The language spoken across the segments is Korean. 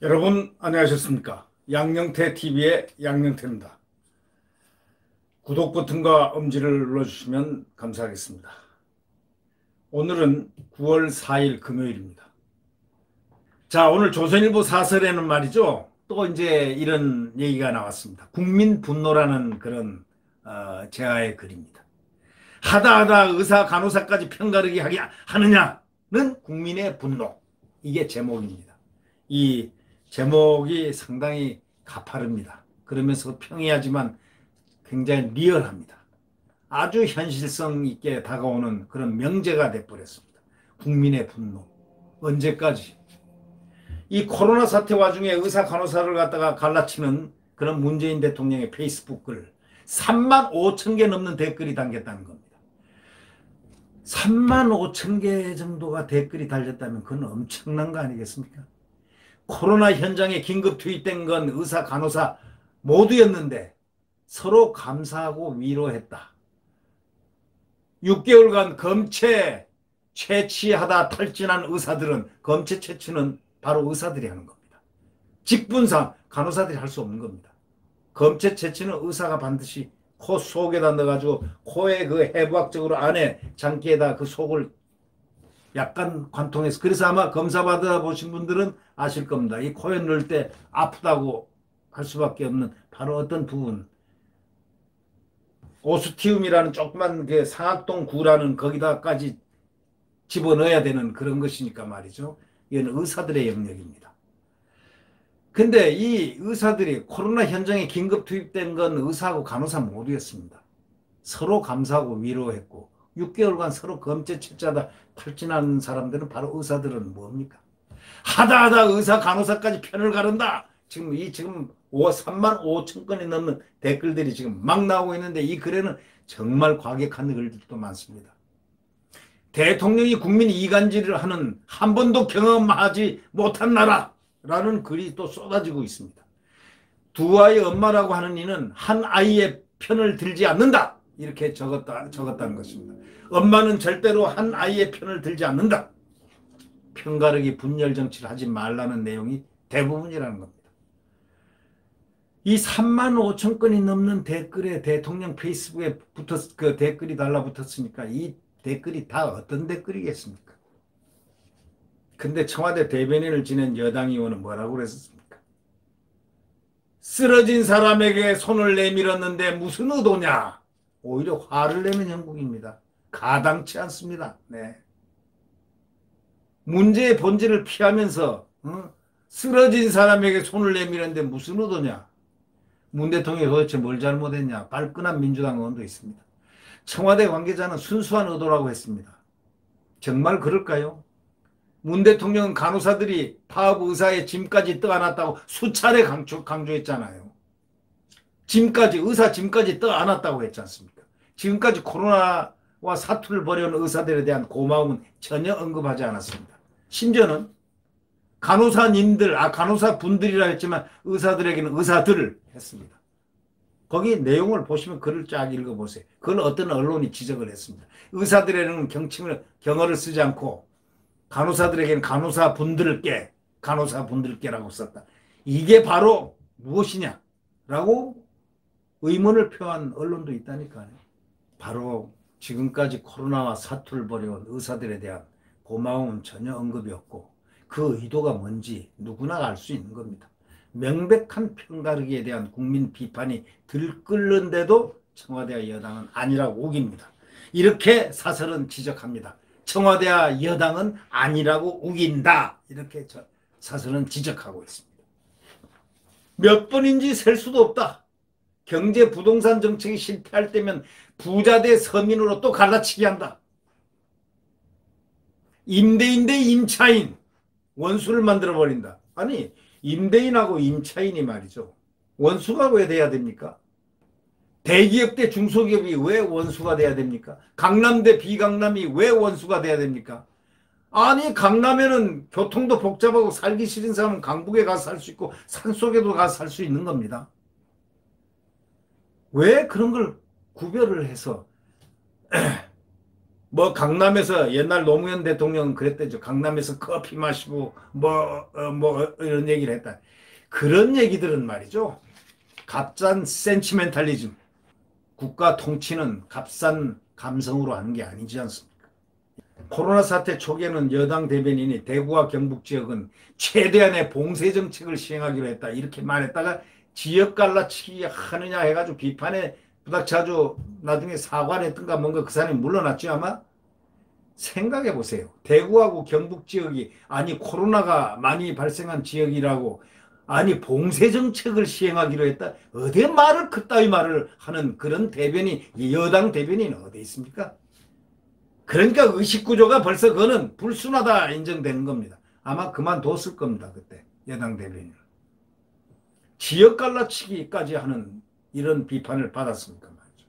여러분 안녕하셨습니까? 양영태 TV의 양영태입니다. 구독 버튼과 엄지를 눌러주시면 감사하겠습니다. 오늘은 9월 4일 금요일입니다. 자, 오늘 조선일보 사설에는 말이죠. 또 이제 이런 얘기가 나왔습니다. 국민 분노라는 그런 제아의 글입니다. 하다 의사 간호사까지 편가르기 하느냐는 국민의 분노. 이게 제목입니다. 이 제목이 상당히 가파릅니다. 그러면서 평이하지만 굉장히 리얼합니다. 아주 현실성 있게 다가오는 그런 명제가 돼버렸습니다. 국민의 분노. 언제까지? 이 코로나 사태 와중에 의사 간호사를 갖다가 갈라치는 그런 문재인 대통령의 페이스북 글 3만 5천 개 넘는 댓글이 담겼다는 겁니다. 3만 5천 개 정도가 댓글이 달렸다면 그건 엄청난 거 아니겠습니까? 코로나 현장에 긴급 투입된 건 의사, 간호사 모두였는데 서로 감사하고 위로했다. 6개월간 검체 채취하다 탈진한 의사들은 검체 채취는 바로 의사들이 하는 겁니다. 직분상 간호사들이 할 수 없는 겁니다. 검체 채취는 의사가 반드시 코 속에다 넣어가지고 코에 그 해부학적으로 안에 장기에다 그 속을 약간 관통해서, 그래서 아마 검사 받아 보신 분들은 아실 겁니다. 이 코에 넣을 때 아프다고 할 수밖에 없는 바로 어떤 부분, 오스티움이라는 조그만 그 상악동 구라는 거기다까지 집어넣어야 되는 그런 것이니까 말이죠. 이건 의사들의 영역입니다. 근데 이 의사들이 코로나 현장에 긴급 투입된 건 의사하고 간호사 모두였습니다. 서로 감사하고 위로했고 6개월간 서로 검체 채취하다 탈진하는 사람들은 바로 의사들은 뭡니까? 하다 의사 간호사까지 편을 가른다. 지금 3만 5천 건이 넘는 댓글들이 지금 막 나오고 있는데 이 글에는 정말 과격한 글들도 많습니다. 대통령이 국민 이간질을 하는 한 번도 경험하지 못한 나라라는 글이 또 쏟아지고 있습니다. 두 아이의 엄마라고 하는 이는 한 아이의 편을 들지 않는다. 이렇게 적었다는 것입니다. 엄마는 절대로 한 아이의 편을 들지 않는다. 편가르기 분열 정치를 하지 말라는 내용이 대부분이라는 겁니다. 이 3만 5천 건이 넘는 댓글에 대통령 페이스북에 그 댓글이 달라붙었으니까 이 댓글이 다 어떤 댓글이겠습니까? 근데 청와대 대변인을 지낸 여당 의원은 뭐라고 그랬습니까? 쓰러진 사람에게 손을 내밀었는데 무슨 의도냐? 오히려 화를 내는 형국입니다. 가당치 않습니다. 네. 문제의 본질을 피하면서 쓰러진 사람에게 손을 내밀었는데 무슨 의도냐? 문 대통령이 도대체 뭘 잘못했냐? 발끈한 민주당 의원도 있습니다. 청와대 관계자는 순수한 의도라고 했습니다. 정말 그럴까요? 문 대통령은 간호사들이 파업의사의 짐까지 떠안았다고 수차례 강조했잖아요. 의사 짐까지 떠안았다고 했지 않습니까? 지금까지 코로나와 사투를 벌여온 의사들에 대한 고마움은 전혀 언급하지 않았습니다. 심지어는 간호사분들이라 했지만 의사들에게는 의사들을 했습니다. 거기 내용을 보시면 글을 쫙 읽어보세요. 그건 어떤 언론이 지적을 했습니다. 의사들에게는 경어를 쓰지 않고 간호사들에게는 간호사분들께라고 썼다. 이게 바로 무엇이냐라고 의문을 표한 언론도 있다니까요. 바로 지금까지 코로나와 사투를 벌여온 의사들에 대한 고마움은 전혀 언급이 없고 그 의도가 뭔지 누구나 알 수 있는 겁니다. 명백한 편가르기에 대한 국민 비판이 들끓는데도 청와대와 여당은 아니라고 우깁니다. 이렇게 사설은 지적합니다. 청와대와 여당은 아니라고 우긴다. 이렇게 사설은 지적하고 있습니다. 몇 번인지 셀 수도 없다. 경제 부동산 정책이 실패할 때면 부자 대 서민으로 또 갈라치기 한다. 임대인 대 임차인 원수를 만들어버린다. 아니 임대인하고 임차인이 말이죠. 원수가 왜 돼야 됩니까? 대기업 대 중소기업이 왜 원수가 돼야 됩니까? 강남 대 비강남이 왜 원수가 돼야 됩니까? 아니 강남에는 교통도 복잡하고 살기 싫은 사람은 강북에 가서 살 수 있고 산속에도 가서 살 수 있는 겁니다. 왜 그런 걸 구별을 해서 뭐 강남에서 옛날 노무현 대통령은 그랬대죠. 강남에서 커피 마시고 뭐 이런 얘기를 했다. 그런 얘기들은 말이죠. 값싼 센치멘탈리즘. 국가 통치는 값싼 감성으로 하는 게 아니지 않습니까? 코로나 사태 초기에는 여당 대변인이 대구와 경북 지역은 최대한의 봉쇄 정책을 시행하기로 했다. 이렇게 말했다가 지역 갈라치기 하느냐 해가지고 비판에 부닥쳐가지고 나중에 사과를 했던가 뭔가 그 사람이 물러났죠 아마? 생각해 보세요. 대구하고 경북 지역이 아니 코로나가 많이 발생한 지역이라고 아니 봉쇄 정책을 시행하기로 했다. 어디 말을 그따위 말을 하는 그런 대변인 여당 대변인은 어디 있습니까? 그러니까 의식구조가 벌써 그거는 불순하다 인정되는 겁니다. 아마 그만뒀을 겁니다. 그때 여당 대변인은. 지역 갈라치기까지 하는 이런 비판을 받았으니까 말이죠.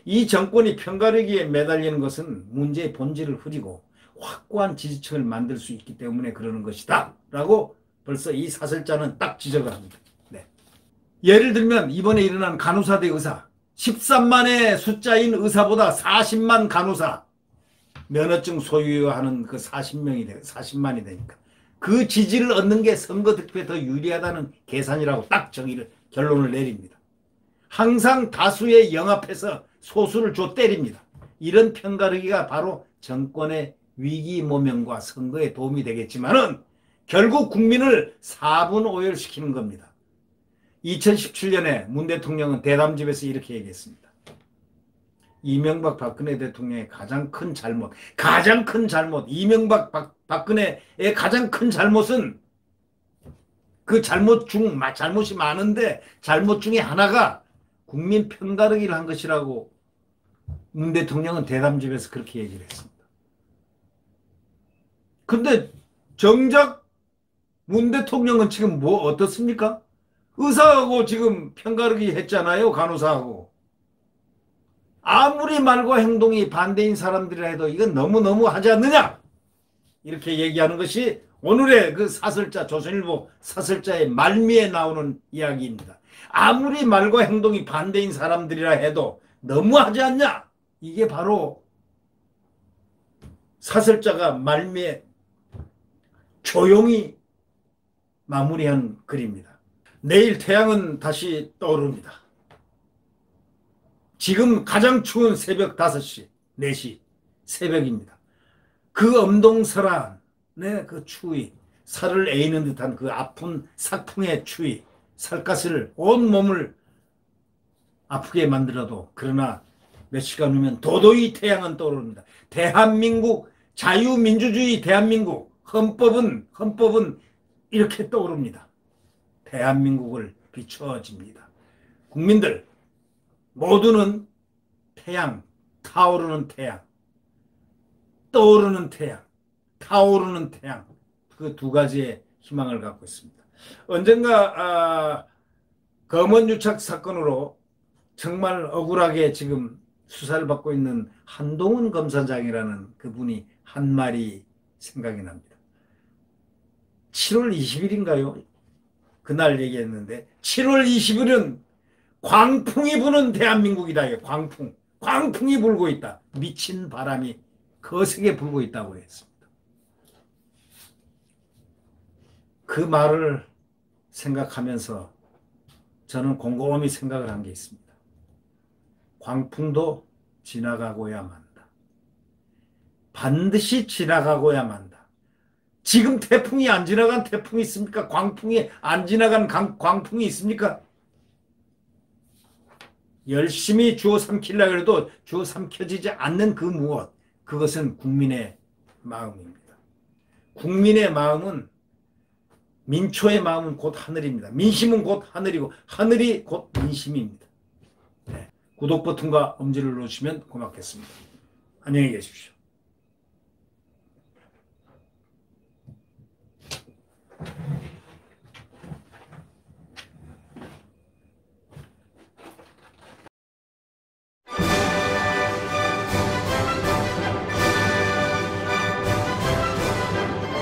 이 정권이 편가르기에 매달리는 것은 문제의 본질을 흐리고 확고한 지지층을 만들 수 있기 때문에 그러는 것이다 라고 벌써 이 사설자는 딱 지적을 합니다. 네. 예를 들면 이번에 일어난 간호사 대 의사 13만의 숫자인 의사보다 40만 간호사 면허증 소유하는 그 40만이 되니까 그 지지를 얻는 게 선거 득표에 더 유리하다는 계산이라고 딱 결론을 내립니다. 항상 다수의 영합해서 소수를 때립니다. 이런 편가르기가 바로 정권의 위기 모면과 선거에 도움이 되겠지만은 결국 국민을 4분 오열시키는 겁니다. 2017년에 문 대통령은 대담집에서 이렇게 얘기했습니다. 이명박 박근혜 대통령의 가장 큰 잘못, 이명박 박근혜의 가장 큰 잘못은 그 잘못이 많은데 잘못 중에 하나가 국민 편가르기를 한 것이라고 문 대통령은 대담집에서 그렇게 얘기를 했습니다. 근데 정작 문 대통령은 지금 뭐 어떻습니까? 의사하고 지금 편가르기 했잖아요. 간호사하고. 아무리 말과 행동이 반대인 사람들이라 해도 이건 너무너무 하지 않느냐? 이렇게 얘기하는 것이 오늘의 그 사설자, 조선일보 사설자의 말미에 나오는 이야기입니다. 아무리 말과 행동이 반대인 사람들이라 해도 너무하지 않냐? 이게 바로 사설자가 말미에 조용히 마무리한 글입니다. 내일 태양은 다시 떠오릅니다. 지금 가장 추운 새벽 5시, 4시 새벽입니다. 그 엄동설한의 그 추위, 살을 에이는 듯한 그 아픈 삭풍의 추위, 살갗을 온 몸을 아프게 만들어도 그러나 몇 시간 후면 도도히 태양은 떠오릅니다. 대한민국, 자유민주주의 대한민국, 헌법은 이렇게 떠오릅니다. 대한민국을 비춰집니다. 국민들 모두는 태양, 타오르는 태양, 떠오르는 태양, 타오르는 태양 그 두 가지의 희망을 갖고 있습니다. 언젠가 검언 유착 사건으로 정말 억울하게 지금 수사를 받고 있는 한동훈 검사장이라는 그분이 한 말이 생각이 납니다. 7월 20일인가요? 그날 얘기했는데 7월 20일은 광풍이 부는 대한민국이다. 광풍이 불고 있다. 미친 바람이 거세게 불고 있다고 했습니다. 그 말을 생각하면서 저는 곰곰이 생각을 한 게 있습니다. 광풍도 지나가고야 만다. 반드시 지나가고야 만다. 지금 태풍이 안 지나간 태풍이 있습니까? 광풍이 안 지나간 광풍이 있습니까? 열심히 주워 삼키려고 해도 주워 삼켜지지 않는 그 무엇, 그것은 국민의 마음입니다. 국민의 마음은, 민초의 마음은 곧 하늘입니다. 민심은 곧 하늘이고 하늘이 곧 민심입니다. 네. 구독 버튼과 엄지를 누르시면 고맙겠습니다. 안녕히 계십시오.